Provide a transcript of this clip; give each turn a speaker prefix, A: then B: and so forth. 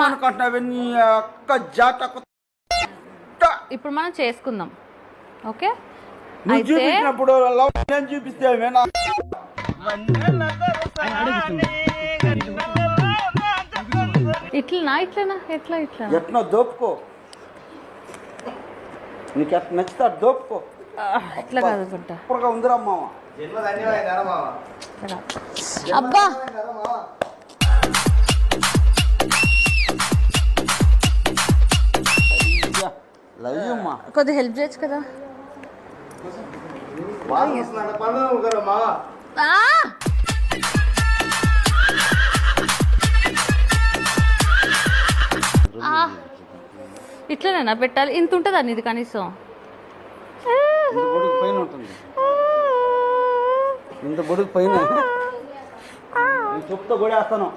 A: ఏమనుకుంటున్నావు నీ అక్క జాతకు
B: ఇప్పుడు మనం చేసుకుందాం, ఓకే?
A: నువ్వు చూపించినప్పుడు లవ్ నేను చూపిస్తే
B: ఇట్లనా ఇట్లనా ఎట్లా ఇట్లా
A: ఎట్లా దోపుకో, నీకు ఎట్లా నచ్చితే దోపుకో.
B: ఇట్లా కాదు గుడ్డ
A: సూపర్గా ఉందిరా మామ.
B: అబ్బా
A: లవ్ యూ మా.
B: కొద్దిగా హెల్ప్ చేయొచ్చు కదా. ఇట్లనేనా పెట్టాలి? ఇంత ఉంటుందా ఇది కనీసం?
A: పైన ఉంటుంది, ఇంత బొడుగు పైన చెప్తా కూడా వేస్తాను.